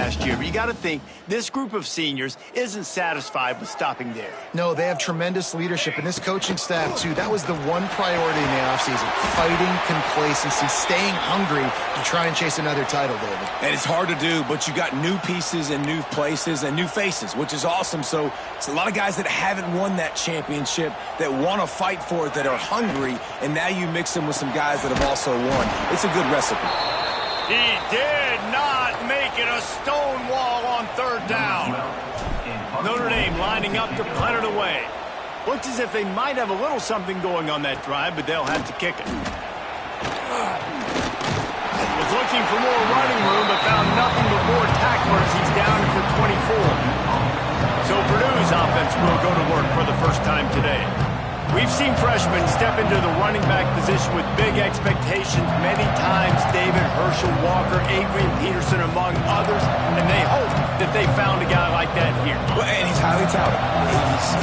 last year, but you got to think this group of seniors isn't satisfied with stopping there. No, they have tremendous leadership, and this coaching staff, too. That was the one priority in the offseason, fighting complacency, staying hungry to try and chase another title, David. And it's hard to do, but you got new pieces and new places and new faces, which is awesome. So it's a lot of guys that haven't won that championship that want to fight for it, that are hungry, and now you mix them with some guys that have also won. It's a good recipe. He did not make it a stone wall on third down. Notre Dame lining up to punt it away. Looks as if they might have a little something going on that drive, but they'll have to kick it. Was looking for more running room, but found nothing but more tacklers. He's down for 24. So Purdue's offense will go to work for the first time today. We've seen freshmen step into the running back position with big expectations many times. David, Herschel Walker, Adrian Peterson, among others, and they hope that they found a guy like that here. Well, and he's highly touted.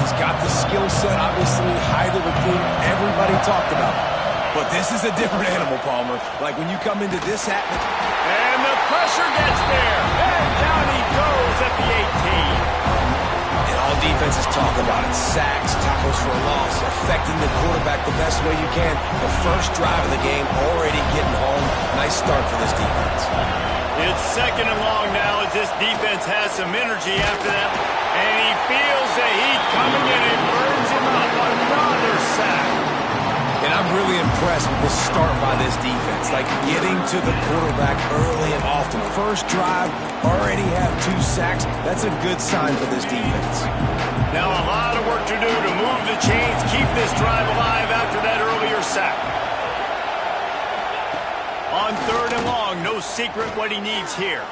He's got the skill set, obviously, highly recruited. Everybody talked about it. But this is a different animal, Palmer. Like when you come into this atmosphere. And the pressure gets there. And down he goes at the 18. All defenses talk about it. Sacks, tackles for a loss, affecting the quarterback the best way you can. The first drive of the game already getting home. Nice start for this defense. It's second and long now as this defense has some energy after that. And he feels the heat coming in and burns him up. Another sack. And I'm really impressed with the start by this defense. Like getting to the quarterback early and often. First drive, already have 2 sacks. That's a good sign for this defense. Now a lot of work to do to move the chains, keep this drive alive after that earlier sack. On third and long, no secret what he needs here.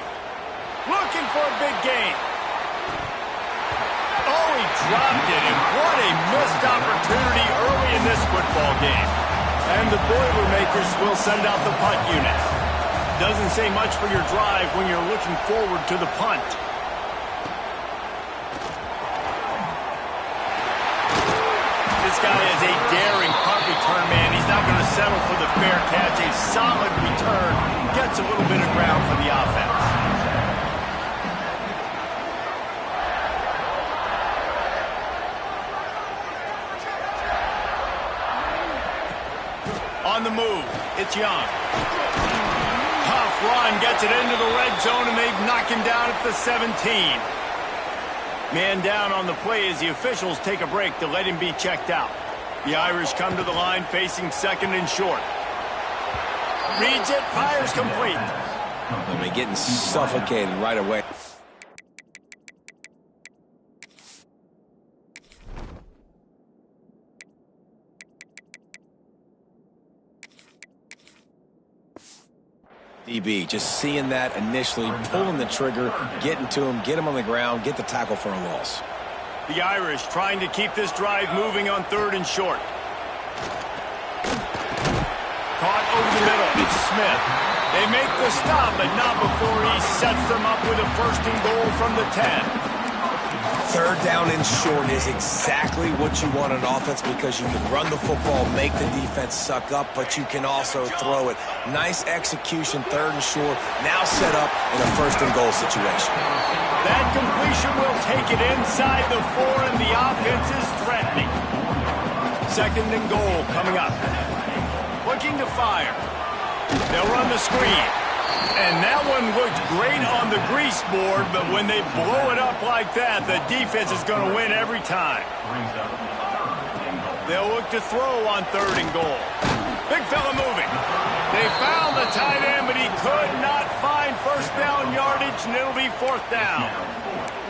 Looking for a big gain. Oh, he dropped it, and what a missed opportunity early in this football game. And the Boilermakers will send out the punt unit. Doesn't say much for your drive when you're looking forward to the punt. This guy is a daring punt return man. He's not going to settle for the fair catch. A solid return gets a little bit of ground for the offense. On the move, it's Young. Tough run, gets it into the red zone, and they knock him down at the 17. Man down on the play as the officials take a break to let him be checked out. The Irish come to the line facing second and short. Reads it, fires complete. I mean, getting suffocated right away. DB, just seeing that initially, pulling the trigger, getting to him, get him on the ground, get the tackle for a loss. The Irish trying to keep this drive moving on third and short. Caught over the middle. It's Smith. They make the stop, but not before he sets them up with a first and goal from the 10. Third down and short is exactly what you want on offense because you can run the football, make the defense suck up, but you can also throw it. Nice execution, third and short, now set up in a first and goal situation. That completion will take it inside the 4, and the offense is threatening. Second and goal coming up. Looking to fire. They'll run the screen. And that one looked great on the grease board, but when they blow it up like that, the defense is going to win every time. They'll look to throw on third and goal. Big fella moving. They found the tight end, but he could not find first down yardage, and it'll be fourth down.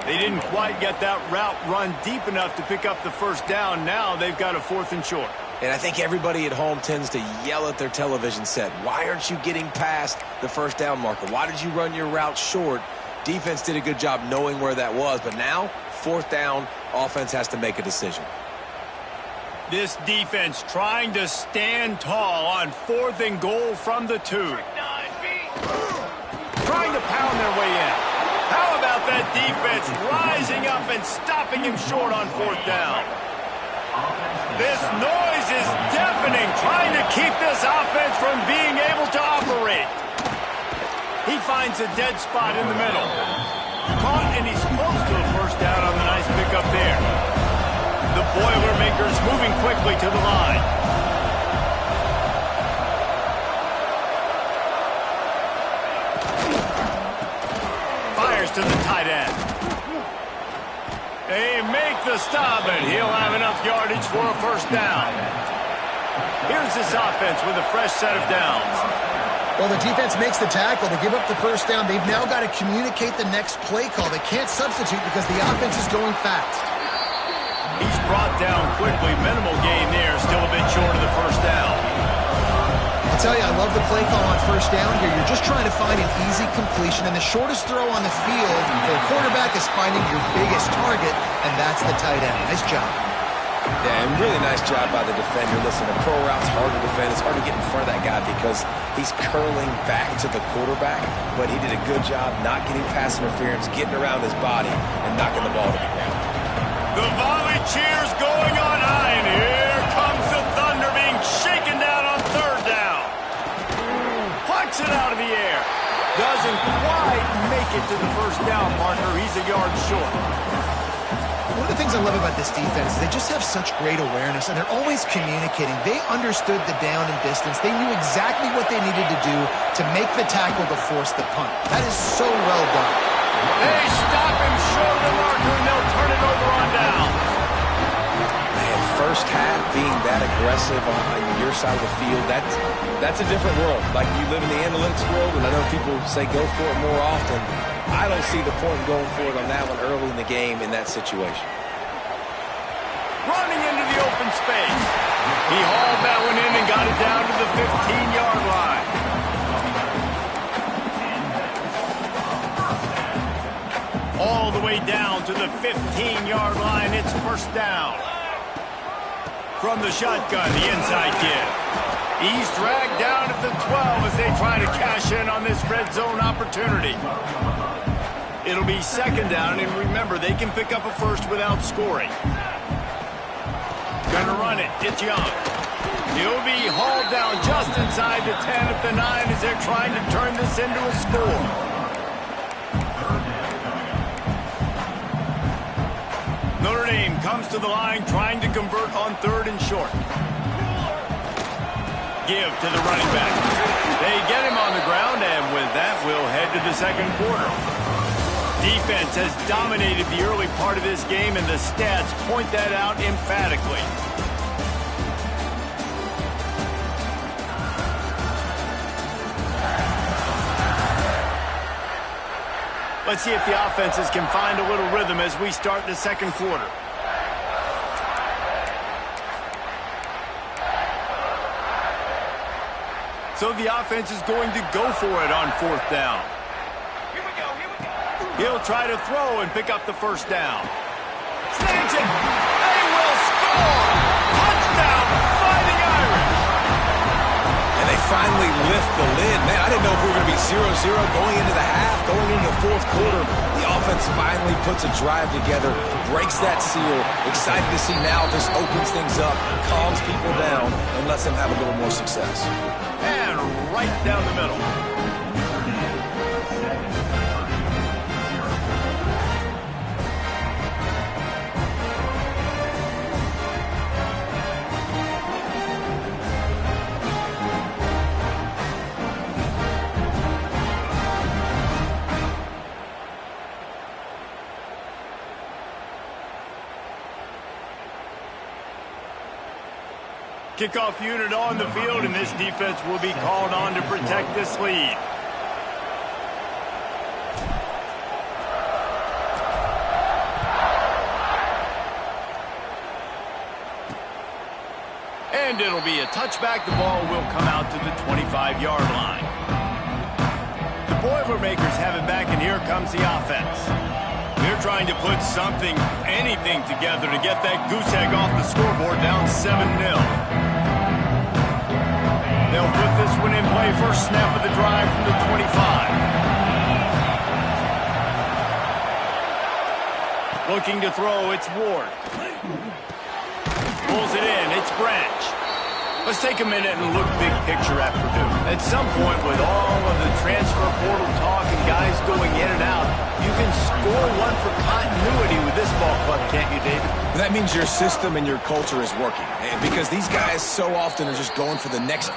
They didn't quite get that route run deep enough to pick up the first down. Now they've got a fourth and short. And I think everybody at home tends to yell at their television set. Why aren't you getting past the first down marker? Why did you run your route short? Defense did a good job knowing where that was. But now, fourth down, offense has to make a decision. This defense trying to stand tall on fourth and goal from the 2. Trying to pound their way in. How about that defense rising up and stopping him short on fourth down? This noise is deafening, trying to keep this offense from being able to operate. He finds a dead spot in the middle. Caught, and he's close to a first down on the nice pickup there. The Boilermakers moving quickly to the line. Fires to the tight end. They make the stop, and he'll have enough yardage for a first down. Here's this offense with a fresh set of downs. Well, the defense makes the tackle. They give up the first down. They've now got to communicate the next play call. They can't substitute because the offense is going fast. He's brought down quickly. Minimal gain there. Still a bit short of the first down. I'll tell you, I love the play call on first down here. You're just trying to find an easy completion, and the shortest throw on the field for a quarterback is finding your biggest target, and that's the tight end. Nice job. Yeah, and really nice job by the defender. Listen, a curl route's hard to defend. It's hard to get in front of that guy because he's curling back to the quarterback, but he did a good job not getting pass interference, getting around his body, and knocking the ball to the ground. The volley cheers going on high, and here comes the Thunder being shaken down on third down. Plucks it out of the air. Doesn't quite make it to the first down marker. He's a yard short. One of the things I love about this defense is they just have such great awareness, and they're always communicating. They understood the down and distance. They knew exactly what they needed to do to make the tackle to force the punt. That is so well done. They stop him short of the marker, and they'll turn it over on downs. Man, first half being that aggressive on your side of the field, that's a different world. Like, you live in the analytics world, and I know people say go for it more often. I don't see the point in going for it on that one early in the game in that situation. Running into the open space. He hauled that one in and got it down to the 15-yard line. All the way down to the 15-yard line. It's first down. From the shotgun, the inside give. He's dragged down at the 12 as they try to cash in on this red zone opportunity. It'll be second down, and remember, they can pick up a first without scoring. Gonna run it. It's Young. He'll be hauled down just inside the 10 at the 9 as they're trying to turn this into a score. Notre Dame comes to the line trying to convert on third and short. Give to the running back. They get him on the ground, and with that, we'll head to the second quarter. Defense has dominated the early part of this game, and the stats point that out emphatically. Let's see if the offenses can find a little rhythm as we start the second quarter. So the offense is going to go for it on fourth down. He'll try to throw and pick up the first down. Snags it. They will score. Touchdown, Fighting Irish. And they finally lift the lid. Man, I didn't know if we were going to be 0-0 going into the half, going into the fourth quarter. The offense finally puts a drive together, breaks that seal. Excited to see now this opens things up, calms people down, and lets them have a little more success. And right down the middle. Kickoff unit on the field, and this defense will be called on to protect this lead. And it'll be a touchback. The ball will come out to the 25-yard line. The Boilermakers have it back, and here comes the offense. They're trying to put something, anything together to get that goose egg off the scoreboard, down 7-0. They'll put this one in play. First snap of the drive from the 25. Looking to throw, it's Ward. Pulls it in, it's Branch. Let's take a minute and look big picture at Purdue. At some point, with all of the transfer portal talk and guys going in and out, you can score one for continuity with this ball club, can't you, David? That means your system and your culture is working. And because these guys so often are just going for the next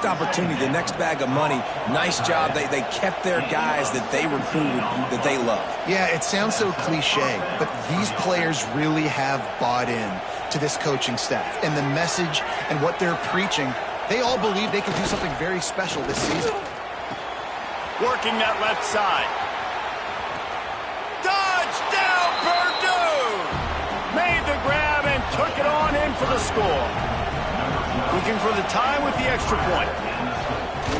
opportunity, the next bag of money. Nice job. They kept their guys that they recruited, that they love. Yeah, it sounds so cliche, but these players really have bought in to this coaching staff and the message and what they're preaching. They all believe they can do something very special this season. Working that left side. Touchdown, Purdue! Made the grab and took it on in for the score. Looking for the time with the extra point.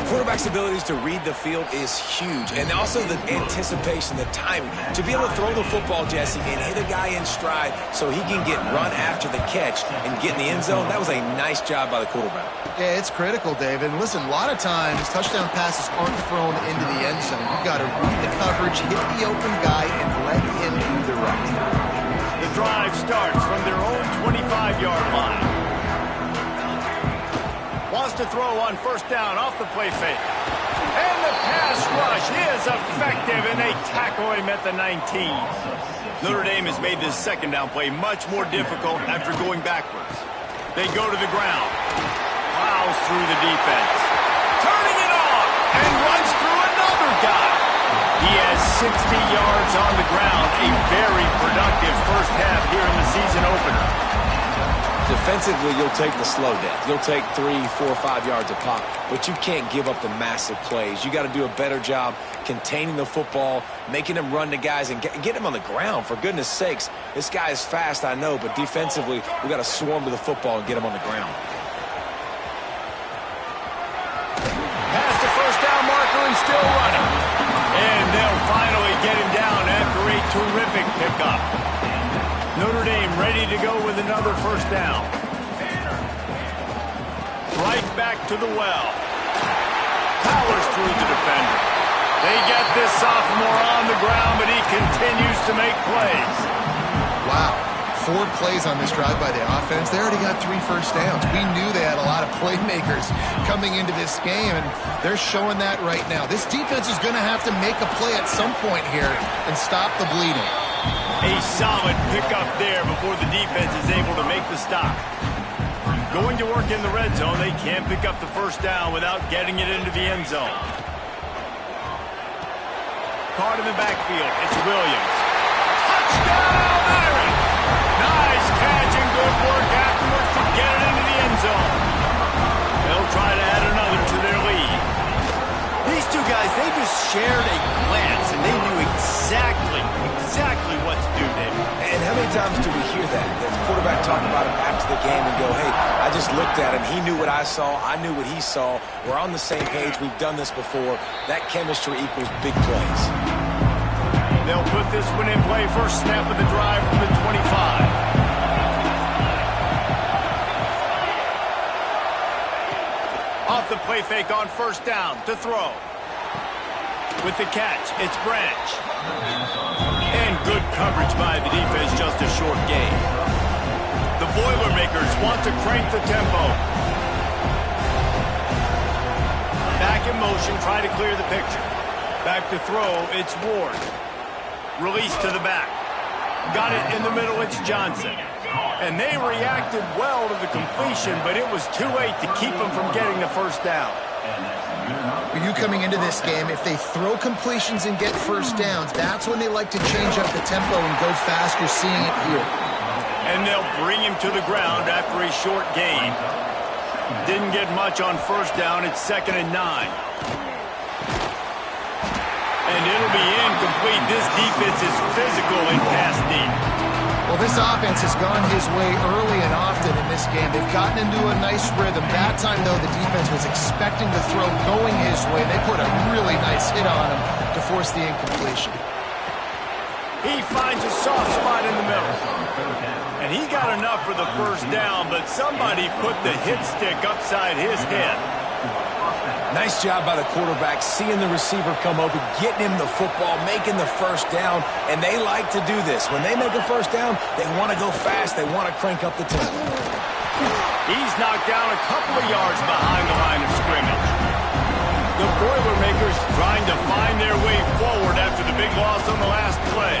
Quarterback's abilities to read the field is huge, and also the anticipation, the timing. To be able to throw the football, Jesse, and hit a guy in stride so he can get run after the catch and get in the end zone, that was a nice job by the quarterback. Yeah, it's critical, David. And listen, a lot of times touchdown passes aren't thrown into the end zone. You've got to read the coverage, hit the open guy, and let him do the rest. The drive starts from their own 25-yard line. Wants to throw on first down off the play fake. And the pass rush is effective, and they tackle him at the 19. Notre Dame has made this second down play much more difficult after going backwards. They go to the ground. Plows through the defense. Turning it off and runs through another guy. He has 60 yards on the ground. A very productive first half here in the season opener. Defensively, you'll take the slow death. You'll take 3, 4, 5 yards a pop, but you can't give up the massive plays. You got to do a better job containing the football, making them run to guys, and get him on the ground, for goodness sakes. This guy is fast, I know, but defensively, we got to swarm to the football and get him on the ground. Past the first down marker and still running. And they'll finally get him down after a terrific pickup. Notre Dame ready to go with another first down. Right back to the well. Powers through the defender. They get this sophomore on the ground, but he continues to make plays. Wow. 4 plays on this drive by the offense. They already got 3 first downs. We knew they had a lot of playmakers coming into this game, and they're showing that right now. This defense is going to have to make a play at some point here and stop the bleeding. A solid pickup there before the defense is able to make the stop. Going to work in the red zone, they can't pick up the first down without getting it into the end zone. Caught in the backfield, it's Williams. Touchdown, Aaron! Nice catch and good work afterwards to get it into the end zone. They'll try to add another to their lead. These two guys, they just shared a glance, and they knew exactly what to do, David. And how many times do we hear that? The quarterback talk about him after the game and go, hey, I just looked at him. He knew what I saw. I knew what he saw. We're on the same page. We've done this before. That chemistry equals big plays. They'll put this one in play. First snap of the drive from the 25. Off the play fake on first down to throw. With the catch, it's Branch. And good coverage by the defense, just a short gain. The Boilermakers want to crank the tempo. Back in motion, try to clear the picture. Back to throw, it's Ward. Release to the back. Got it in the middle, it's Johnson. And they reacted well to the completion, but it was too late to keep them from getting the first down. For you coming into this game, if they throw completions and get first downs, that's when they like to change up the tempo and go fast. You're seeing it here. And they'll bring him to the ground after a short gain. Didn't get much on first down. It's 2nd and 9. And it'll be incomplete. This defense is physical and pass deep. Well, this offense has gone his way early and often in this game. They've gotten into a nice rhythm. That time, though, the defense was expecting the throw going his way. They put a really nice hit on him to force the incompletion. He finds a soft spot in the middle. And he got enough for the first down, but somebody put the hit stick upside his head. Nice job by the quarterback, seeing the receiver come open, getting him the football, making the first down, and they like to do this. When they make a first down, they want to go fast. They want to crank up the tempo. He's knocked down a couple of yards behind the line of scrimmage. The Boilermakers trying to find their way forward after the big loss on the last play.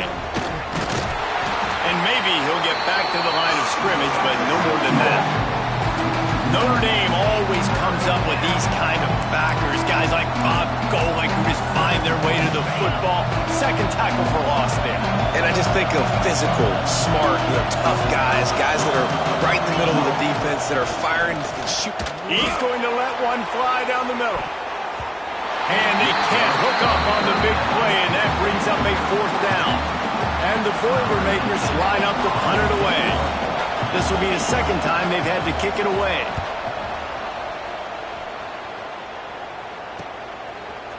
And maybe he'll get back to the line of scrimmage, but no more than that. Notre Dame always comes up with these kind of backers, guys like Bob Golick who just find their way to the football. Second tackle for loss there. And I just think of physical, smart, tough guys that are right in the middle of the defense, that are firing and shooting. He's going to let one fly down the middle. And they can't hook up on the big play, and that brings up a fourth down. And the Boilermakers line up to punt it away. This will be the second time they've had to kick it away.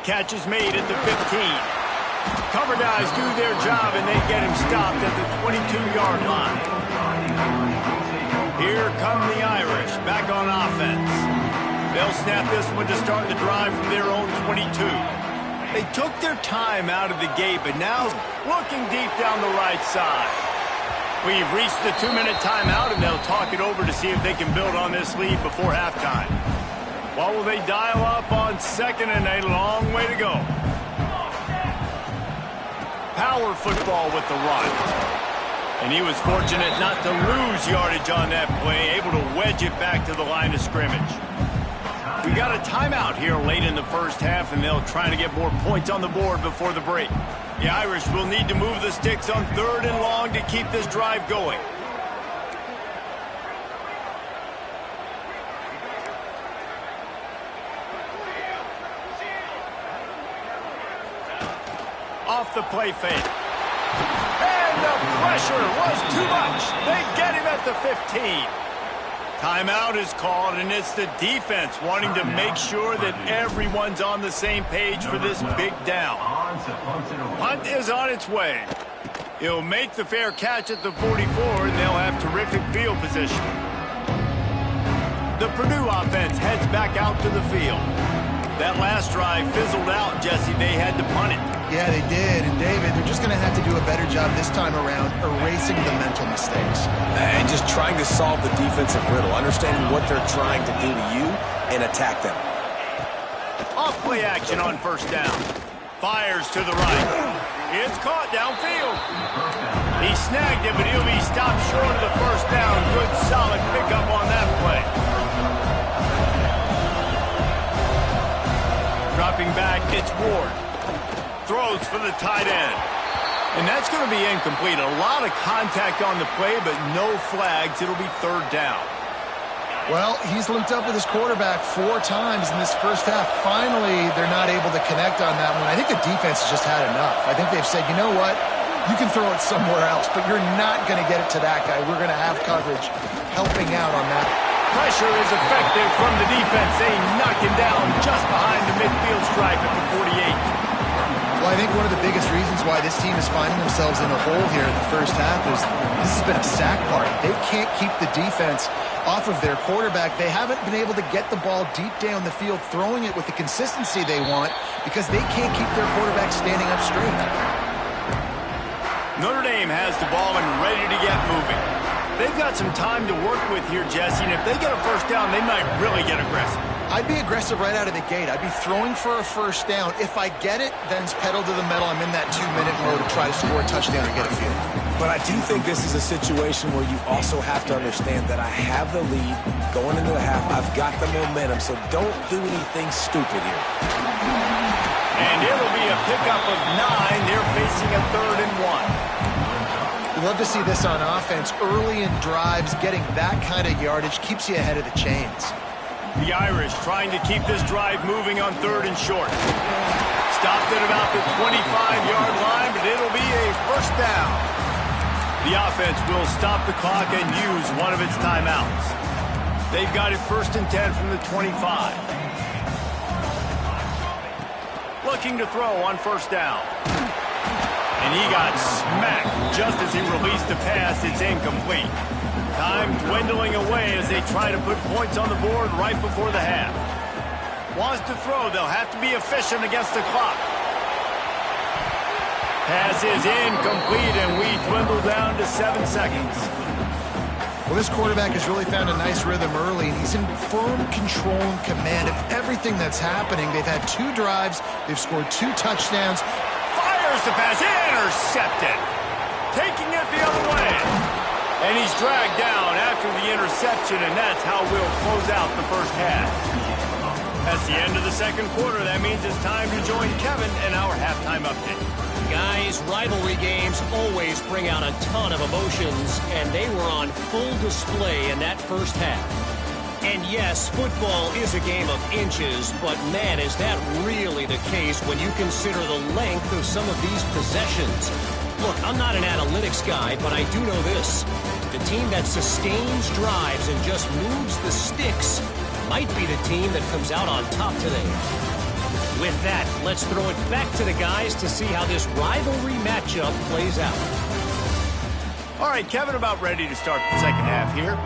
Catch is made at the 15. Cover guys do their job, and they get him stopped at the 22-yard line. Here come the Irish, back on offense. They'll snap this one to start the drive from their own 22. They took their time out of the gate, but now looking deep down the right side. We've reached the 2-minute timeout, and they'll talk it over to see if they can build on this lead before halftime. What will they dial up on second, and a long way to go. Power football with the run. And he was fortunate not to lose yardage on that play, able to wedge it back to the line of scrimmage. We got a timeout here late in the first half, and they'll try to get more points on the board before the break. The Irish will need to move the sticks on 3rd and long to keep this drive going. Off the play fake. And the pressure was too much. They get him at the 15. Timeout is called, and it's the defense wanting to make sure that everyone's on the same page for this big down. Punt is on its way. He'll make the fair catch at the 44, and they'll have terrific field position. The Purdue offense heads back out to the field. That last drive fizzled out, Jesse. They had to punt it. Yeah, they did. And, David, they're just going to have to do a better job this time around erasing the mental mistakes. And just trying to solve the defensive riddle, understanding what they're trying to do to you and attack them. Off play action on first down. Fires to the right. It's caught downfield. He snagged it, but he'll be stopped short of the first down. Good, solid pickup on that play. Dropping back, it's Ward. Throws for the tight end. And that's going to be incomplete. A lot of contact on the play, but no flags. It'll be 3rd down. Well, he's linked up with his quarterback 4 times in this first half. Finally, they're not able to connect on that one. I think the defense has just had enough. I think they've said, you know what? You can throw it somewhere else, but you're not going to get it to that guy. We're going to have coverage helping out on that. Pressure is effective from the defense. They knock him down just behind the midfield stripe at the 48. Well, I think one of the biggest reasons why this team is finding themselves in a hole here in the first half is this has been a sack party. They can't keep the defense off of their quarterback. They haven't been able to get the ball deep down the field, throwing it with the consistency they want because they can't keep their quarterback standing up straight. Notre Dame has the ball and ready to get moving. They've got some time to work with here, Jesse, and if they get a first down, they might really get aggressive. I'd be aggressive right out of the gate. I'd be throwing for a first down. If I get it, then it's pedal to the metal. I'm in that 2-minute mode to try to score a touchdown or get a field. But I do think this is a situation where you also have to understand that I have the lead going into the half. I've got the momentum, so don't do anything stupid here. And it'll be a pickup of 9. They're facing a 3rd and 1. You love to see this on offense. Early in drives, getting that kind of yardage keeps you ahead of the chains. The Irish trying to keep this drive moving on 3rd and short. Stopped at about the 25-yard line, but it'll be a first down. The offense will stop the clock and use one of its timeouts. They've got it 1st and 10 from the 25. Looking to throw on first down. And he got smacked just as he released the pass. It's incomplete. Time dwindling away as they try to put points on the board right before the half. Wants to throw. They'll have to be efficient against the clock. Pass is incomplete, and we dwindle down to 7 seconds. Well, this quarterback has really found a nice rhythm early, and he's in firm control and command of everything that's happening. They've had 2 drives. They've scored 2 touchdowns. Fires the pass. Intercepted. Taking it the other way. And he's dragged down after the interception, and that's how we'll close out the first half. That's the end of the second quarter. That means it's time to join Kevin in our halftime update. Guys, rivalry games always bring out a ton of emotions, and they were on full display in that first half. And yes, football is a game of inches, but man, is that really the case when you consider the length of some of these possessions. Look, I'm not an analytics guy, but I do know this. The team that sustains drives and just moves the sticks might be the team that comes out on top today. With that, let's throw it back to the guys to see how this rivalry matchup plays out. All right, Kevin, about ready to start the second half here.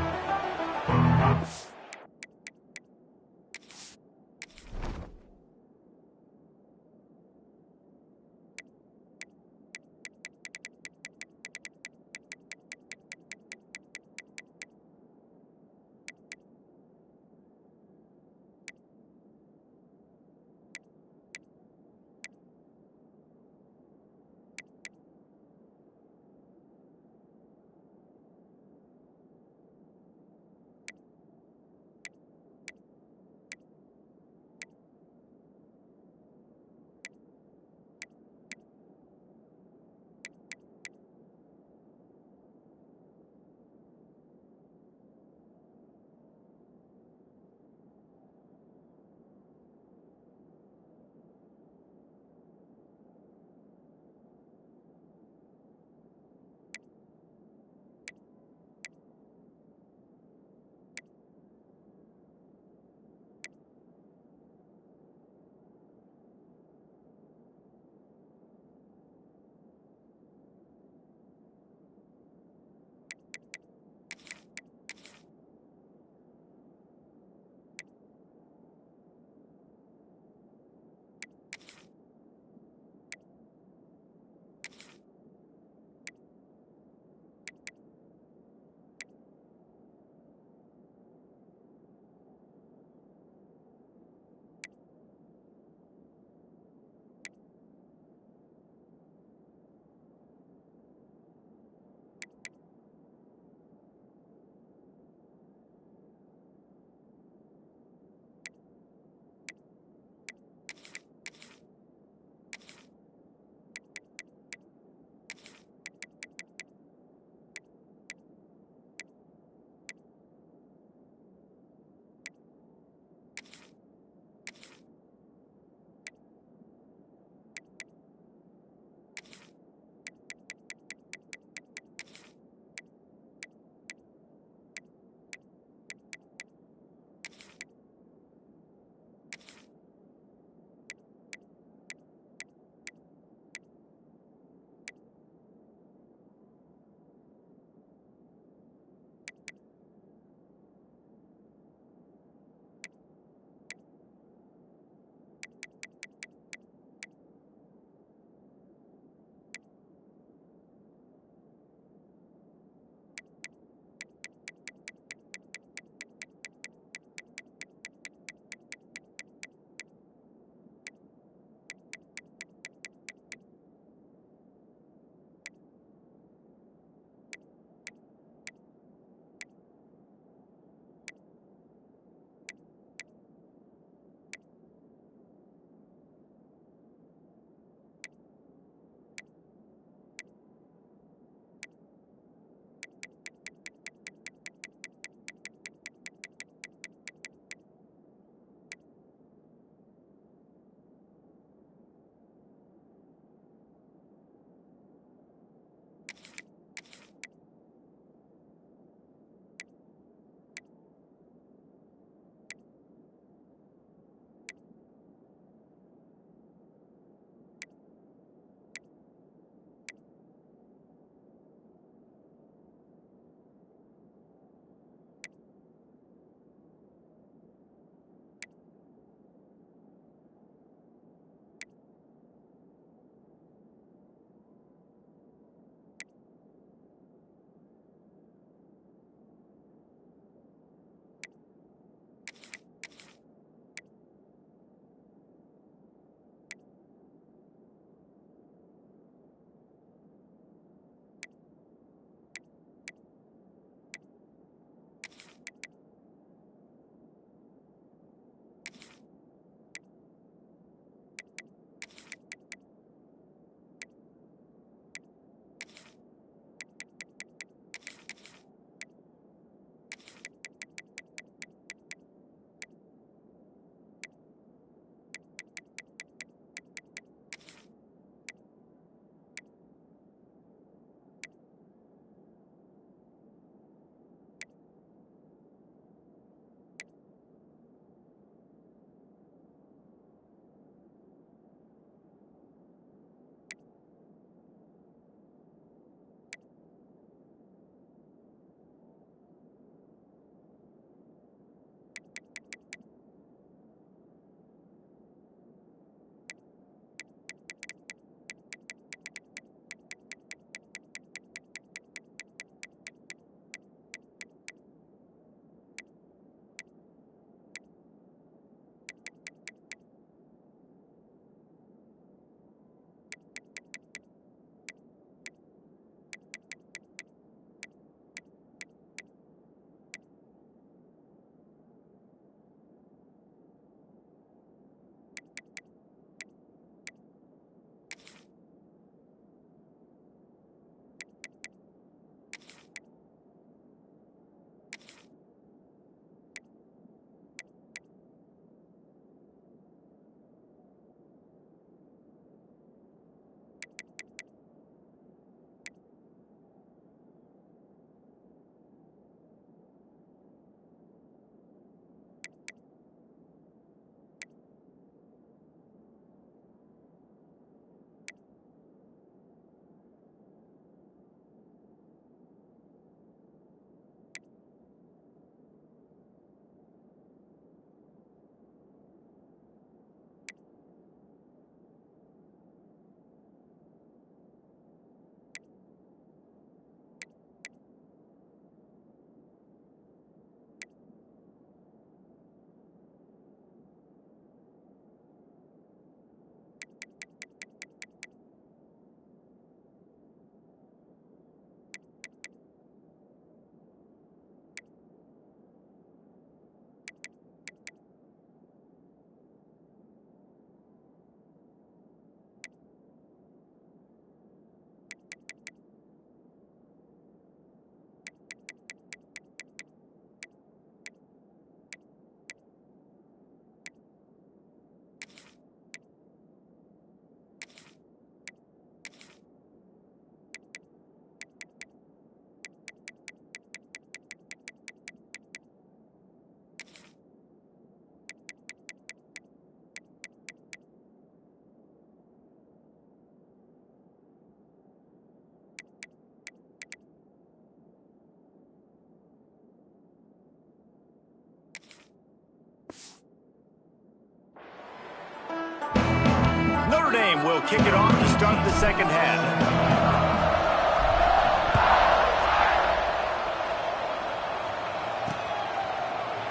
Dame will kick it off to start the second half.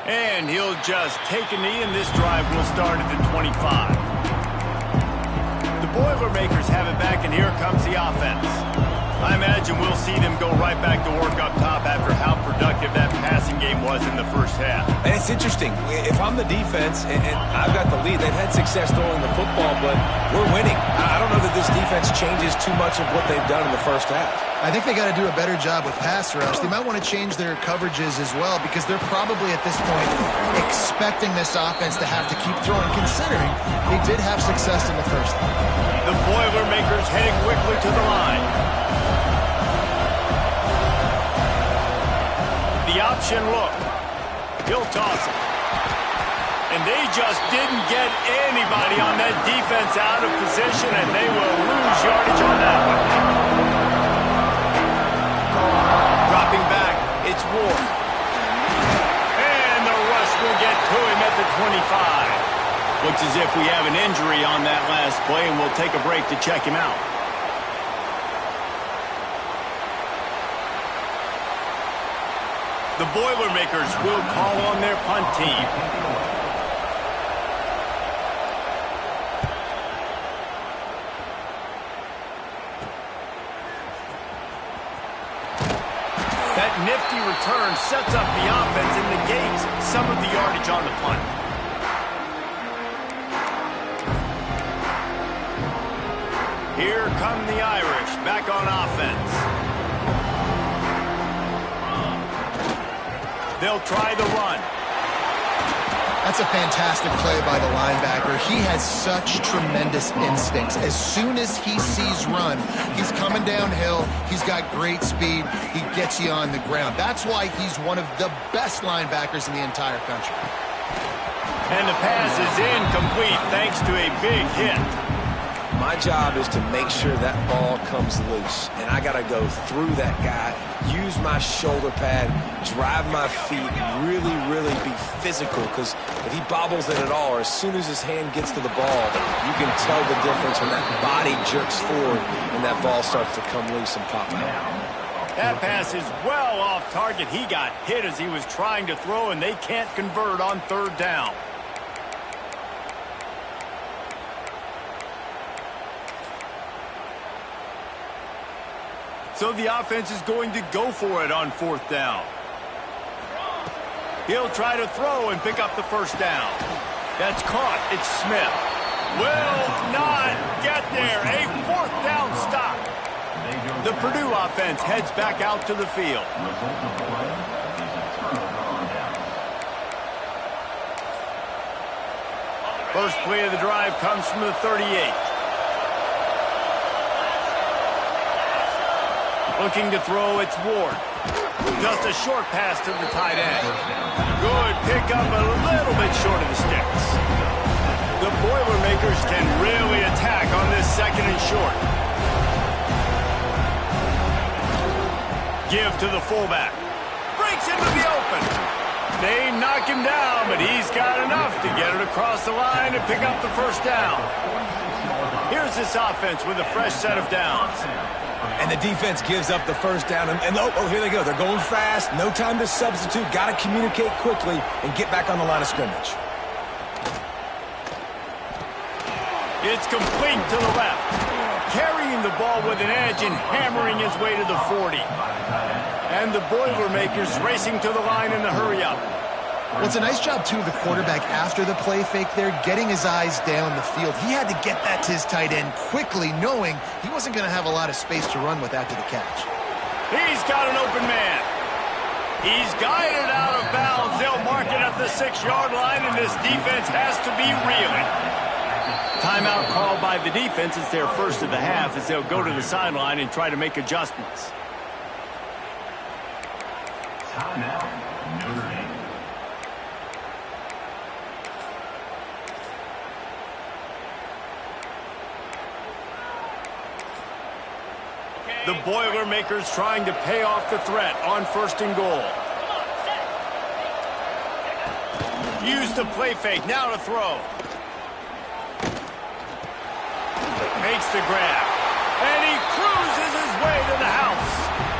And he'll just take a knee, and this drive will start at the 25. The Boilermakers have it back, and here comes the offense. I imagine we'll see them go right back to work up top after how productive that passing game was in the first half. And it's interesting. If I'm the defense and I've got the lead, they've had success throwing the football, but we're winning. I don't know that this defense changes too much of what they've done in the first half. I think they got to do a better job with pass rush. They might want to change their coverages as well because they're probably at this point expecting this offense to have to keep throwing, considering they did have success in the first half. The Boilermakers heading quickly to the line. The option look. He'll toss it. And they just didn't get anybody on that defense out of position, and they will lose yardage on that one. Dropping back, it's Ward. And the rush will get to him at the 25. Looks as if we have an injury on that last play, and we'll take a break to check him out. The Boilermakers will call on their punt team. That nifty return sets up the offense and negates some of the yardage on the punt. Here come the Irish back on offense. They'll try the run. That's a fantastic play by the linebacker. He has such tremendous instincts. As soon as he sees run, he's coming downhill. He's got great speed. He gets you on the ground. That's why he's one of the best linebackers in the entire country. And the pass is incomplete thanks to a big hit. My job is to make sure that ball comes loose, and I got to go through that guy, use my shoulder pad, drive my feet, really be physical, because if he bobbles it at all, or as soon as his hand gets to the ball, you can tell the difference when that body jerks forward and that ball starts to come loose and pop out. That pass is well off target. He got hit as he was trying to throw, and they can't convert on third down. So the offense is going to go for it on fourth down. He'll try to throw and pick up the first down. That's caught. It's Smith. Will not get there. A fourth down stop. The Purdue offense heads back out to the field. First play of the drive comes from the 38. Looking to throw, it's Ward. Just a short pass to the tight end. Good pickup, a little bit short of the sticks. The Boilermakers can really attack on this second and short. Give to the fullback. Breaks into the open. They knock him down, but he's got enough to get it across the line and pick up the first down. Here's this offense with a fresh set of downs. And the defense gives up the first down. And oh, here they go. They're going fast. No time to substitute. Got to communicate quickly and get back on the line of scrimmage. It's complete to the left. Carrying the ball with an edge and hammering his way to the 40. And the Boilermakers racing to the line in the hurry-up. Well, it's a nice job, too, of the quarterback after the play fake there, getting his eyes down the field. He had to get that to his tight end quickly, knowing he wasn't going to have a lot of space to run with after the catch. He's got an open man. He's guided out of bounds. They'll mark it at the 6-yard line, and this defense has to be reeling. Timeout called by the defense. It's their first of the half as they'll go to the sideline and try to make adjustments. Timeout, Notre Dame. The Boilermakers trying to pay off the threat on first and goal. Use the play fake, now to throw. Makes the grab. And he cruises his way to the house.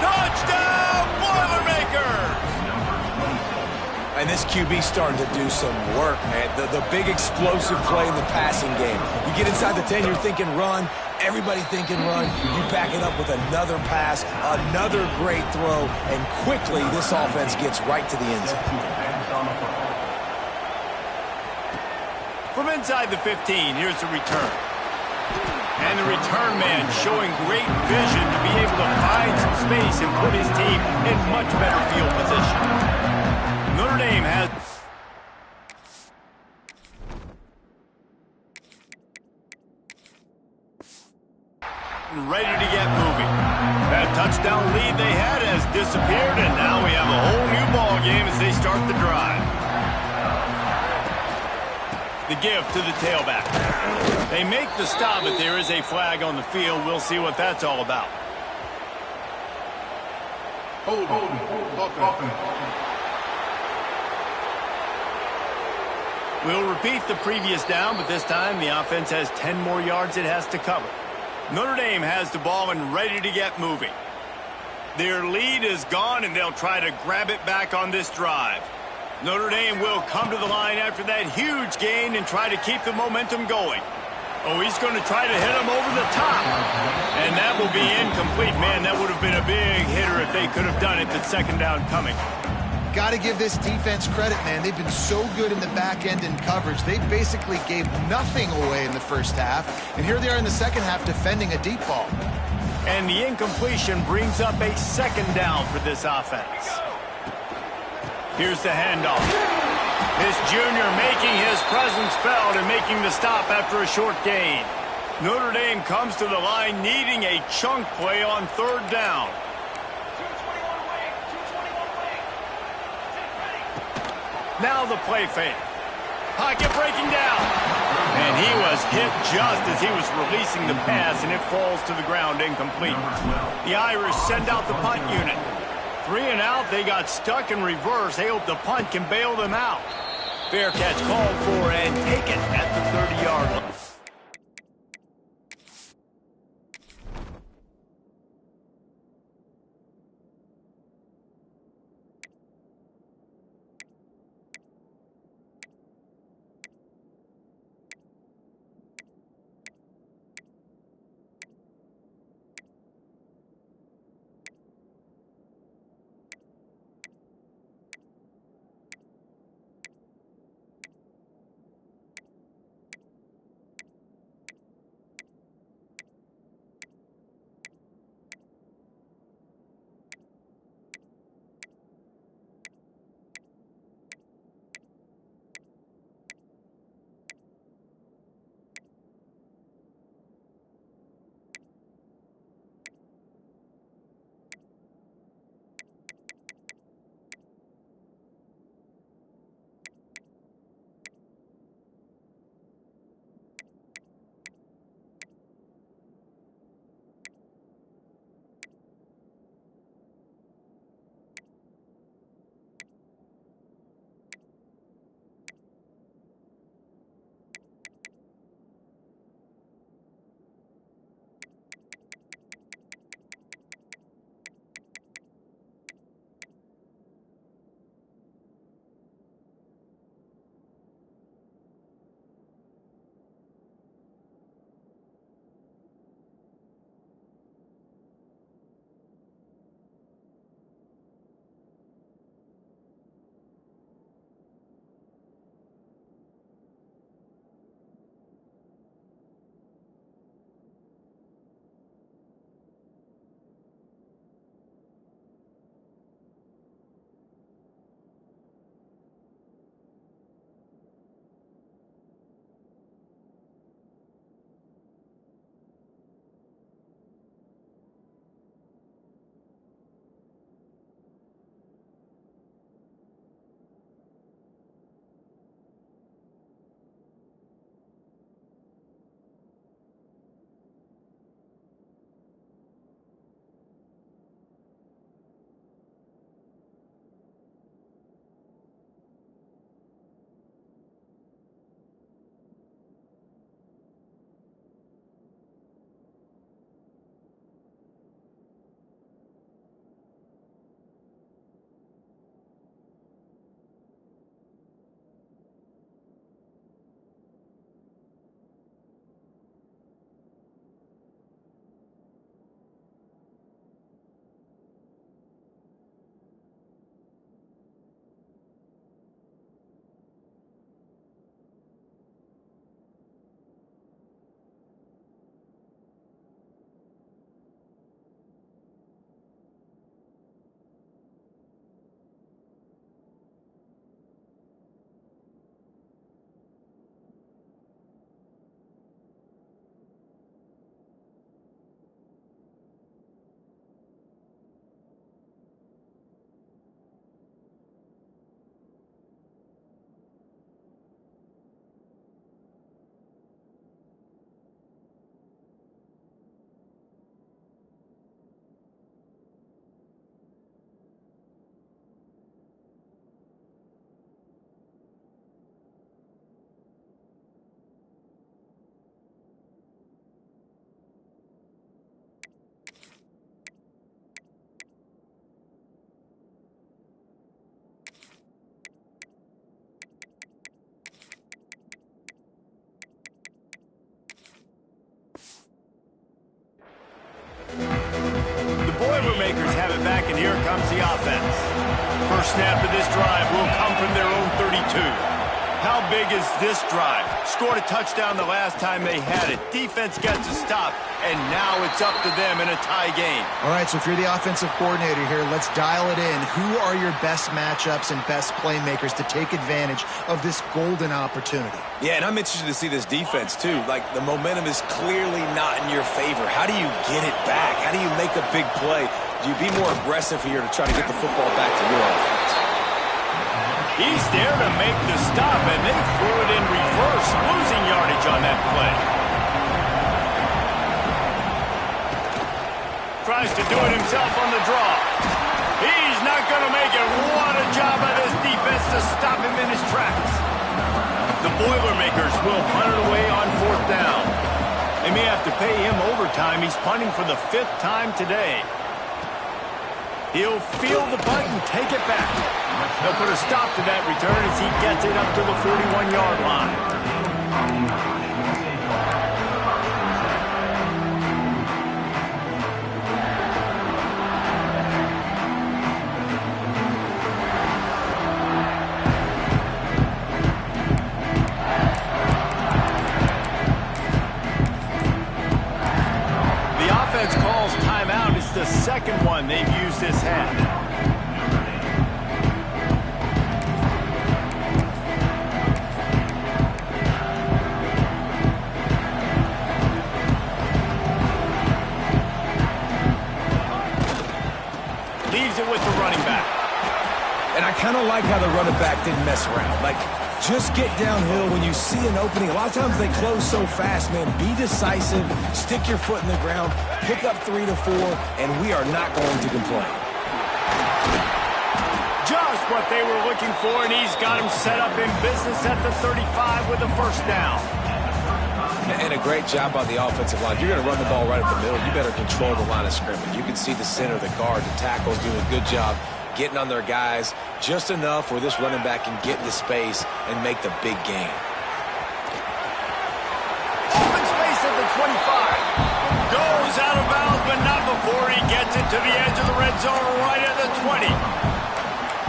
Touchdown, Boilermakers! And this QB's starting to do some work, man. The big explosive play in the passing game. You get inside the 10, you're thinking run. Everybody thinking run. You back it up with another pass, another great throw, and quickly this offense gets right to the end zone. From inside the 15, here's the return. And the return man showing great vision to be able to find some space and put his team in much better field position. Notre Dame has... ready to get moving. That touchdown lead they had has disappeared, and now we have a whole new ball game as they start the drive. The give to the tailback. They make the stop, but there is a flag on the field. We'll see what that's all about. We'll repeat the previous down, but this time the offense has 10 more yards it has to cover. Notre Dame has the ball and ready to get moving. Their lead is gone, and they'll try to grab it back on this drive. Notre Dame will come to the line after that huge gain and try to keep the momentum going. Oh, he's going to try to hit him over the top. And that will be incomplete. Man, that would have been a big hitter if they could have done it. That second down coming. Got to give this defense credit, man. They've been so good in the back end in coverage. They basically gave nothing away in the first half. And here they are in the second half defending a deep ball. And the incompletion brings up a second down for this offense. Here's the handoff. This junior making his presence felt and making the stop after a short gain. Notre Dame comes to the line needing a chunk play on third down. Now the play fake. Pocket breaking down. And he was hit just as he was releasing the pass, and it falls to the ground incomplete. The Irish send out the punt unit. 3 and out, they got stuck in reverse. They hope the punt can bail them out. Fair catch called for and taken at the 30-yard line. offense. First snap of this drive will come from their own 32. How big is this drive? Scored a touchdown the last time they had it. Defense gets a stop, and now it's up to them in a tie game. All right, so if you're the offensive coordinator here, let's dial it in. Who are your best matchups and best playmakers to take advantage of this golden opportunity? Yeah, and I'm interested to see this defense, too. Like, the momentum is clearly not in your favor. How do you get it back? How do you make a big play? Do you be more aggressive here to try to get the football back to your offense? He's there to make the stop, and they threw it in reverse, losing yardage on that play. Tries to do it himself on the draw. He's not going to make it. What a job by this defense to stop him in his tracks. The Boilermakers will punt it away on 4th down. They may have to pay him overtime. He's punting for the 5th time today. He'll field the punt and take it back. They'll put a stop to that return as he gets it up to the 41-yard line. The second one they've used this half. Leaves it with the running back. And I kind of like how the running back didn't mess around. Like, just get downhill when you see an opening. A lot of times they close so fast, man. Be decisive, stick your foot in the ground, pick up 3 to 4, and we are not going to complain. Just what they were looking for, and he's got him set up in business at the 35 with a first down. And a great job by the offensive line. If you're going to run the ball right up the middle, you better control the line of scrimmage. You can see the center, the guard, the tackles doing a good job getting on their guys just enough where this running back can get into space and make the big game. Open space at the 25. Goes out of bounds, but not before he gets it to the edge of the red zone right at the 20.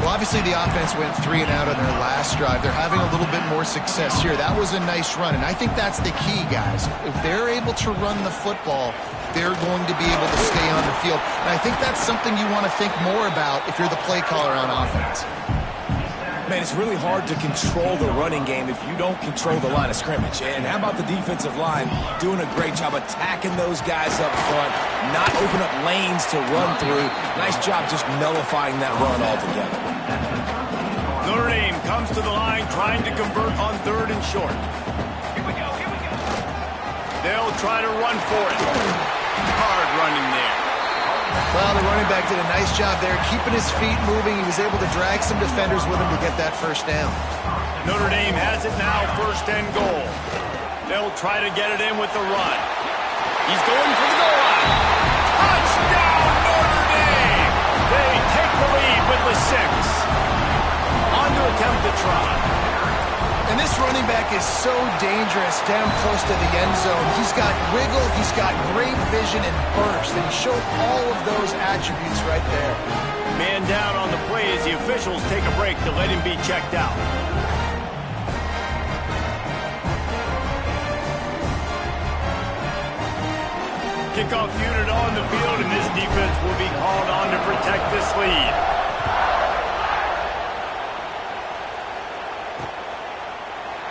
Well, obviously the offense went 3 and out on their last drive. They're having a little bit more success here. That was a nice run, and I think that's the key, guys. If they're able to run the football, they're going to be able to stay on the field. And I think that's something you want to think more about if you're the play caller on offense. Man, it's really hard to control the running game if you don't control the line of scrimmage. And how about the defensive line doing a great job attacking those guys up front, not open up lanes to run through. Nice job just nullifying that run altogether. Notre Dame comes to the line trying to convert on 3rd and short. They'll try to run for it. Hard running there. Well, the running back did a nice job there, keeping his feet moving. He was able to drag some defenders with him to get that first down. Notre Dame has it now, 1st and goal. They'll try to get it in with the run. He's going for the goal line. Touchdown, Notre Dame! They take the lead with the 6. On to attempt to try. And this running back is so dangerous down close to the end zone. He's got wiggle, he's got great vision and burst, and he showed all of those attributes right there. Man down on the play as the officials take a break to let him be checked out. Kickoff unit on the field, and this defense will be called on to protect this lead.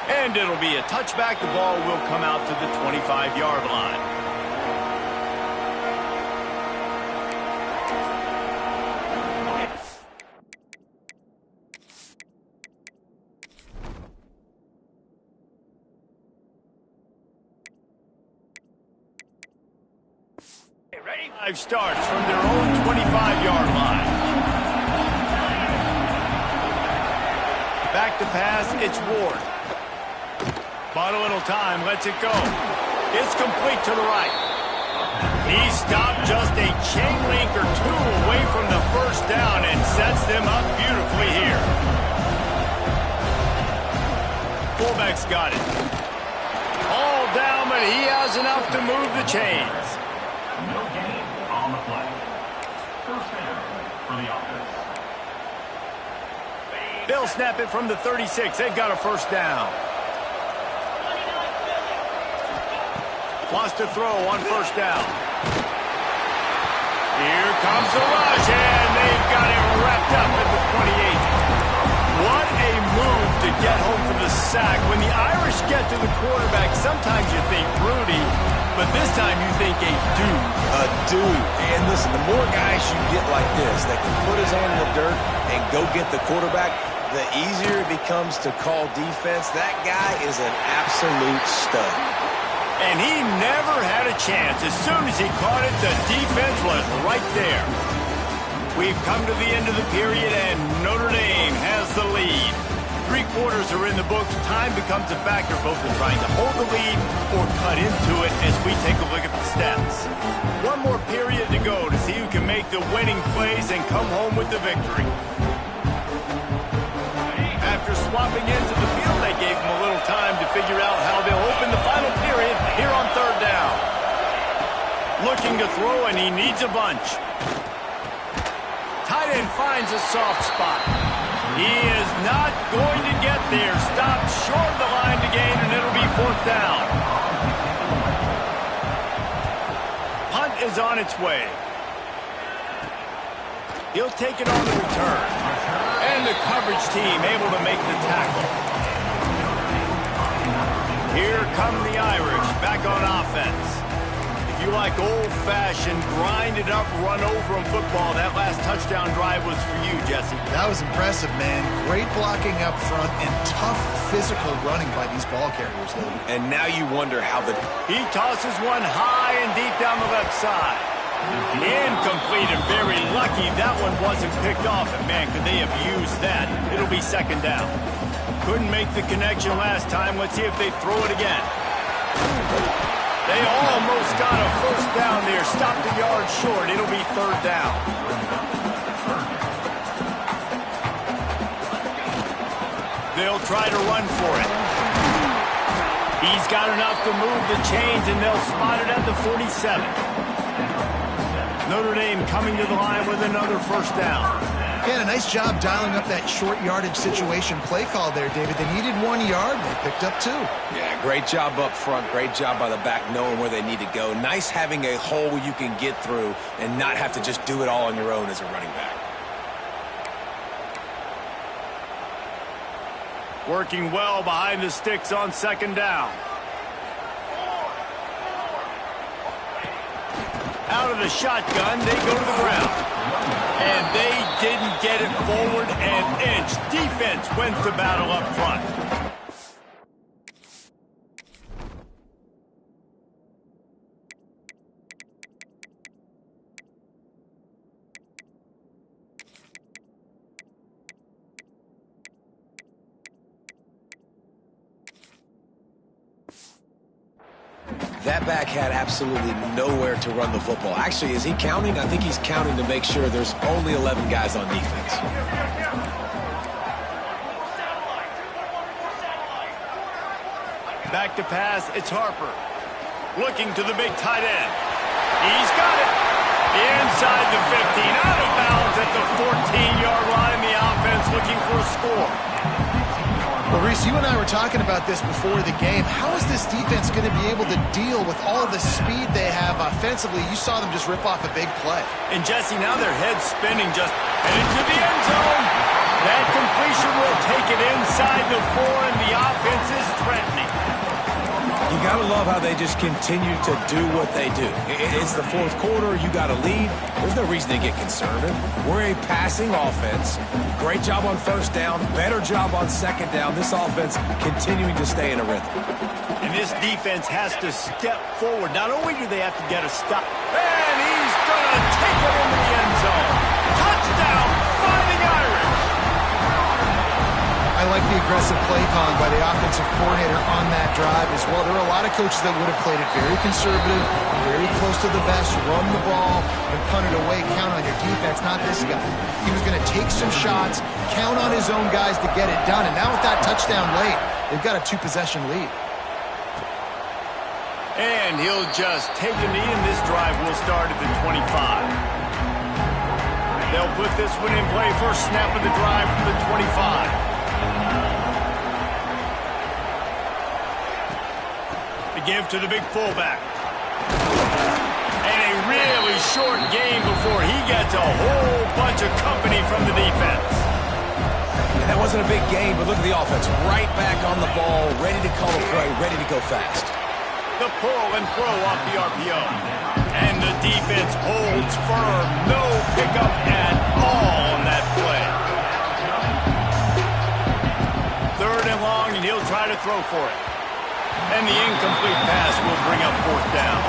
And it'll be a touchback. The ball will come out to the 25-yard line. Ready? 5 starts from their own 25-yard line. Back to pass, it's Ward. Bought a little time, lets it go. It's complete to the right. He stopped just a chain link or 2 away from the first down and sets them up beautifully here. Fullback's got it. All down, but he has enough to move the chains. No gain on the play. First down for the offense. They'll snap it from the 36. They've got a first down. Lost to throw on first down. Here comes the rush, and they've got it wrapped up at the 28. What a move to get home for the sack. When the Irish get to the quarterback, sometimes you think Rudy, but this time you think a dude. A dude. And listen, the more guys you get like this that can put his hand in the dirt and go get the quarterback, the easier it becomes to call defense. That guy is an absolute stud. And he never had a chance. As soon as he caught it, the defense was right there. We've come to the end of the period, and Notre Dame has the lead. 3 quarters are in the books. Time becomes a factor, both in trying to hold the lead or cut into it as we take a look at the stats. One more period to go to see who can make the winning plays and come home with the victory. After swapping into the field, they gave him a little time to figure out how they'll open the final period here on third down. Looking to throw, and he needs a bunch. Tight end finds a soft spot. He is not going to get there. Stopped short of the line to gain, and it'll be fourth down. Punt is on its way. He'll take it on the return. And the coverage team able to make the tackle. Here come the Irish back on offense. If you like old-fashioned, grind-it-up, run-over-'em football, that last touchdown drive was for you, Jesse. That was impressive, man. Great blocking up front and tough physical running by these ball carriers, though. And now you wonder how the... He tosses one high and deep down the left side. Incomplete, and very lucky that one wasn't picked off. And man, could they have used that? It'll be second down. Couldn't make the connection last time. Let's see if they throw it again. They almost got a first down there. Stopped a yard short. It'll be third down. They'll try to run for it. He's got enough to move the chains, and they'll spot it at the 47. Notre Dame coming to the line with another first down. Yeah, a nice job dialing up that short yardage situation play call there, David. They needed 1 yard, and they picked up 2. Yeah, great job up front. Great job by the back knowing where they need to go. Nice having a hole you can get through and not have to just do it all on your own as a running back. Working well behind the sticks on second down. Out of the shotgun, they go to the ground. And they didn't get it forward an inch. Defense wins the battle up front. That back had absolutely nowhere to run the football. Actually, is he counting? I think he's counting to make sure there's only 11 guys on defense. Back to pass, it's Harper. Looking to the big tight end. He's got it. Inside the 15, out of bounds at the 14-yard line. The offense looking for a score. Well, Reese, you and I were talking about this before the game. How is this defense going to be able to deal with all the speed they have offensively? You saw them just rip off a big play. And Jesse, now their head's spinning, just headed to the end zone. That completion will take it inside the 4, and the offense is threatening. You got to love how they just continue to do what they do. It's the fourth quarter. You got a lead. There's no reason to get concerned. We're a passing offense. Great job on first down. Better job on second down. This offense continuing to stay in a rhythm. And this defense has to step forward. Not only do they have to get a stop, and he's going to take it into the end zone. Touchdown, Fighting Irish. I like the aggressive play calling by the offensive coordinator on that drive as well. There are a lot of coaches that would have played it very conservative, very close to the vest, run the ball, and punt it away. Count on your defense, not this guy. He was going to take some shots, count on his own guys to get it done. And now with that touchdown late, they've got a 2-possession lead. And he'll just take a knee, and this drive will start at the 25. They'll put this one in play first snap of the drive from the 25. The give to the big fullback. And a really short game before he gets a whole bunch of company from the defense. And that wasn't a big game, but look at the offense. Right back on the ball, ready to call a play, ready to go fast. The pull and throw off the RPO. And the defense holds firm. No pickup at all on that play. 3rd and long, and he'll try to throw for it. And the incomplete pass will bring up 4th down.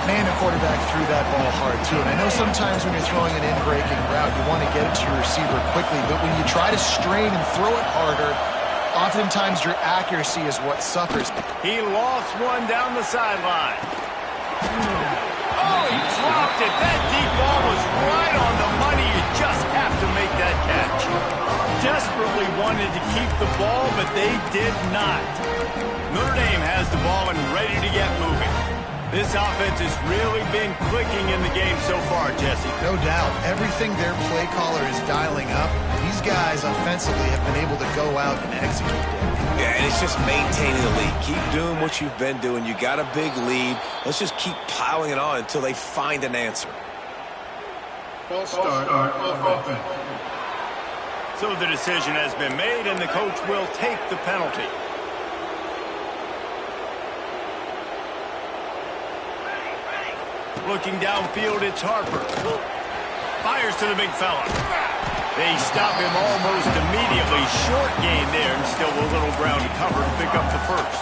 Man, the quarterback threw that ball hard, too. And I know sometimes when you're throwing an in-breaking route, you want to get it to your receiver quickly. But when you try to strain and throw it harder, oftentimes your accuracy is what suffers. He lost one down the sideline. Oh, he dropped it. That deep ball was right on the money. You just have to make that catch. Desperately wanted to keep the ball, but they did not. Notre Dame has the ball and ready to get moving. This offense has really been clicking in the game so far, Jesse. No doubt. Everything their play caller is dialing up, these guys offensively have been able to go out and execute it. Yeah, and it's just maintaining the lead. Keep doing what you've been doing. You got a big lead. Let's just keep piling it on until they find an answer. False start offense. So the decision has been made, and the coach will take the penalty. Looking downfield, it's Harper. Fires to the big fella. They stop him almost immediately. Short gain there, and still a little ground to cover to pick up the first.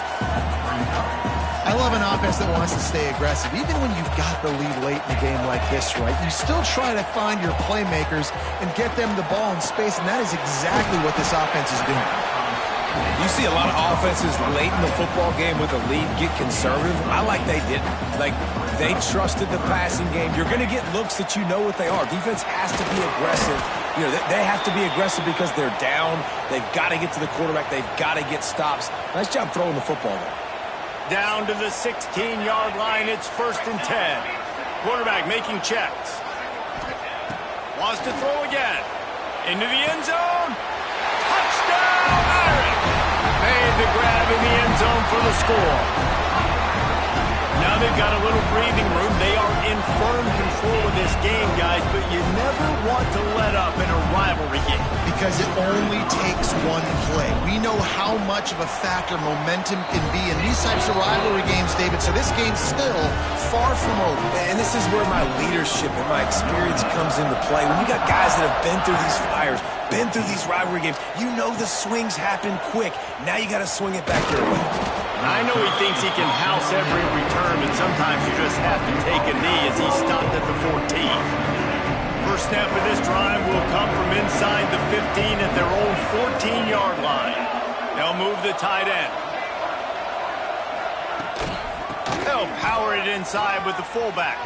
I love an offense that wants to stay aggressive. Even when you've got the lead late in a game like this, right, you still try to find your playmakers and get them the ball in space, and that is exactly what this offense is doing. You see a lot of offenses late in the football game with a lead get conservative. I like they didn't. Like, they trusted the passing game. You're going to get looks that you know what they are. Defense has to be aggressive. You know, they have to be aggressive because they're down. They've got to get to the quarterback. They've got to get stops. Nice job throwing the football there. Down to the 16-yard line. It's 1st and 10. Quarterback making checks. Wants to throw again. Into the end zone. Touchdown, Irish! Made the grab in the end zone for the score. Now they've got a little breathing room. They are in firm control of this game, guys, but you never want to let up in a rivalry game. Because it only takes one play. We know how much of a factor momentum can be in these types of rivalry games, David, so this game's still far from over. And this is where my leadership and my experience comes into play. When you got guys that have been through these fires, been through these rivalry games, you know the swings happen quick. Now you got to swing it back your way. I know he thinks he can house every return, but sometimes you just have to take a knee as he stopped at the 14. First snap of this drive will come from inside the 15 at their own 14-yard line. They'll move the tight end. They'll power it inside with the fullback.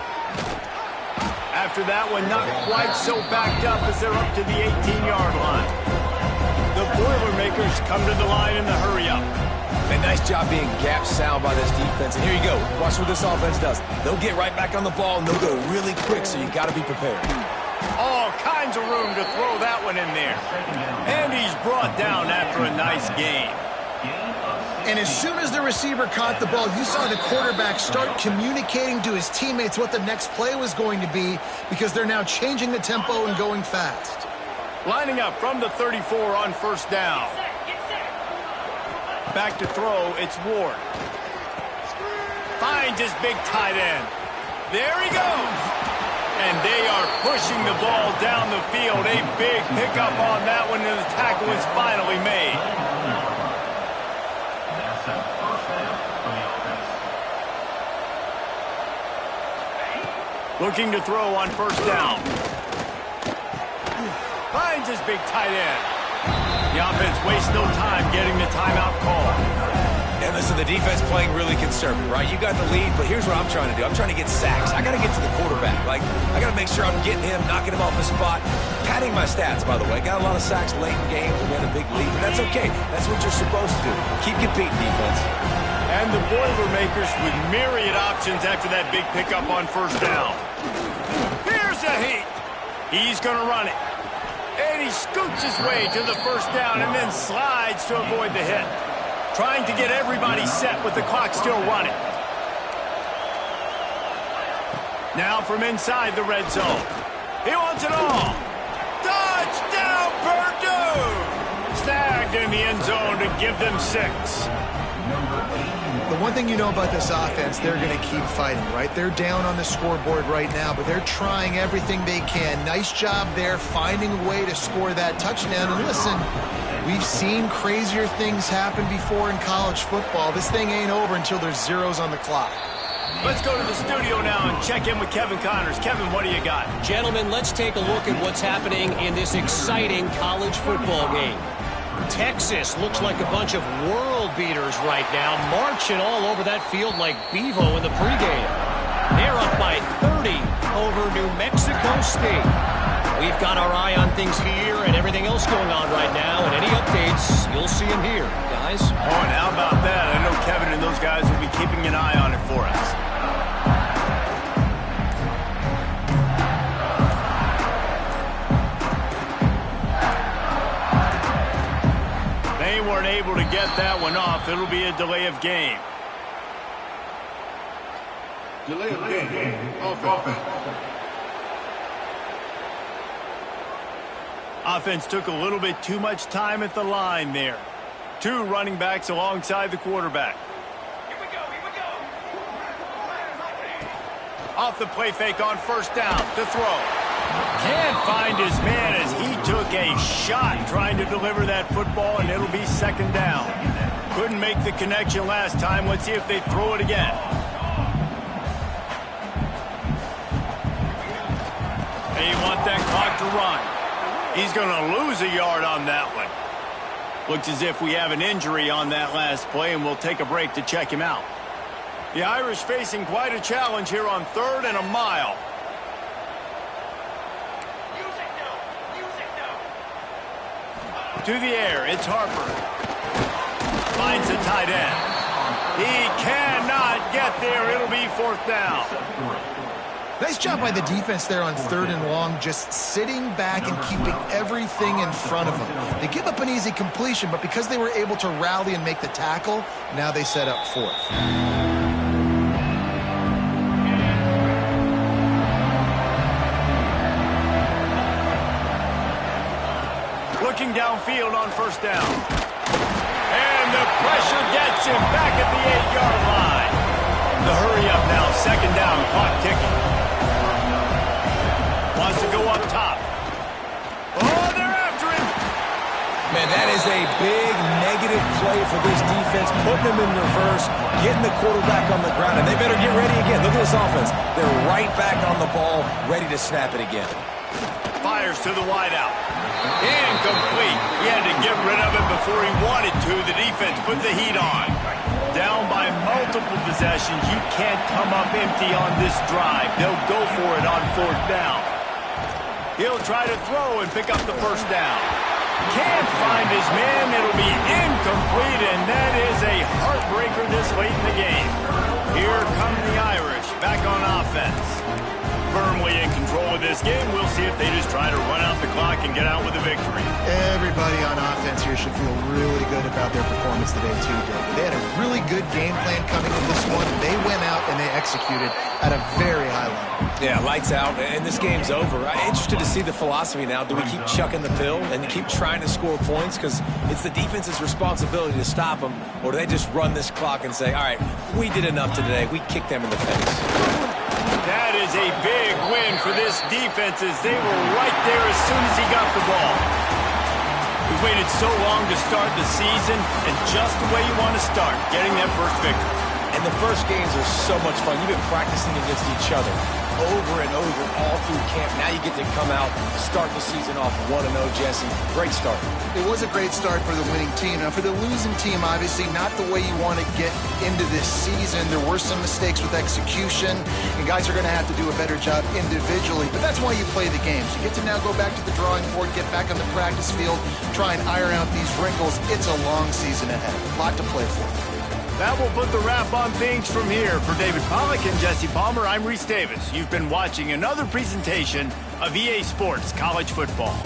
After that one, not quite so backed up as they're up to the 18-yard line. The Boilermakers come to the line in the hurry-up. Man, nice job being gap sound by this defense. And here you go. Watch what this offense does. They'll get right back on the ball, and they'll go really quick, so you got to be prepared. All kinds of room to throw that one in there. And he's brought down after a nice gain. And as soon as the receiver caught the ball, you saw the quarterback start communicating to his teammates what the next play was going to be because they're now changing the tempo and going fast. Lining up from the 34 on first down. Back to throw, it's Ward. Finds his big tight end. There he goes. And they are pushing the ball down the field. A big pickup on that one, and the tackle is finally made. Looking to throw on first down. Finds his big tight end. The offense wastes no time getting the timeout call. And listen, the defense playing really conservative, right? You got the lead, but here's what I'm trying to do. I'm trying to get sacks. I got to get to the quarterback. Like, I got to make sure I'm getting him, knocking him off the spot. Padding my stats, by the way. Got a lot of sacks late in games. We had a big lead, but that's okay. That's what you're supposed to do. Keep competing, defense. And the Boilermakers with myriad options after that big pickup on first down. Here's a heat. He's going to run it. And he scoots his way to the first down and then slides to avoid the hit. Trying to get everybody set with the clock still running. Now from inside the red zone. He wants it all. Touchdown, Purdue! Snagged in the end zone to give them 6. The one thing you know about this offense, they're going to keep fighting, right? They're down on the scoreboard right now, but they're trying everything they can. Nice job there, finding a way to score that touchdown. And listen, we've seen crazier things happen before in college football. This thing ain't over until there's zeros on the clock. Let's go to the studio now and check in with Kevin Connors. Kevin, what do you got? Gentlemen, let's take a look at what's happening in this exciting college football game. Texas looks like a bunch of world beaters right now, marching all over that field like Bevo in the pregame. They're up by 30 over New Mexico State. We've got our eye on things here and everything else going on right now, and any updates, you'll see them here, guys. Oh, and how about that? I know Kevin and those guys will be keeping an eye on it for us. They weren't able to get that one off. It'll be a delay of game. Delay of game. Offense. Offense took a little bit too much time at the line there. 2 running backs alongside the quarterback. Here we go. Off the play fake on first down to throw. Can't find his man as he took a shot trying to deliver that football, and it'll be second down. Couldn't make the connection last time. Let's see if they throw it again. They want that clock to run. He's going to lose a yard on that one. Looks as if we have an injury on that last play, and we'll take a break to check him out. The Irish facing quite a challenge here on 3rd and a mile. To the air, it's Harper. Finds the tight end. He cannot get there. It'll be 4th down. Nice job by the defense there on 3rd and long, just sitting back and keeping everything in front of them. They give up an easy completion, but because they were able to rally and make the tackle, now they set up 4th. Looking downfield on first down. And the pressure gets him back at the 8-yard line. The hurry up now, second down, clock ticking. Wants to go up top. Oh, they're after him. Man, that is a big negative play for this defense, putting them in reverse, getting the quarterback on the ground, and they better get ready again. Look at this offense. They're right back on the ball, ready to snap it again. Fires to the wideout. Incomplete. He had to get rid of it before he wanted to. The defense put the heat on. Down by multiple possessions. You can't come up empty on this drive. They'll go for it on 4th down. He'll try to throw and pick up the first down. Can't find his man. It'll be incomplete, and that is a heartbreaker this late in the game. Here come the Irish back on offense. Firmly in control of this game. We'll see if they just try to run out the clock and get out with a victory. Everybody on offense here should feel really good about their performance today, too, David. They had a really good game plan coming in this one. They went out and they executed at a very high level. Yeah, lights out, and this game's over. I'm interested to see the philosophy now. Do we keep chucking the pill and keep trying to score points because it's the defense's responsibility to stop them, or do they just run this clock and say, all right, we did enough today. We kicked them in the face. That is a big win for this defense as they were right there as soon as he got the ball. We waited so long to start the season, and just the way you want to start, getting that first victory. And the first games are so much fun. You've been practicing against each other over and over all through camp. Now you get to come out, start the season off 1-0, Jesse. Great start. It was a great start for the winning team. Now, for the losing team, obviously not the way you want to get into this season. There were some mistakes with execution, and guys are going to have to do a better job individually. But that's why you play the games. You get to now go back to the drawing board, get back on the practice field, try and iron out these wrinkles. It's a long season ahead. A lot to play for. That will put the wrap on things from here. For David Pollack and Jesse Palmer, I'm Reese Davis. You've been watching another presentation of EA Sports College Football.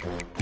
offense.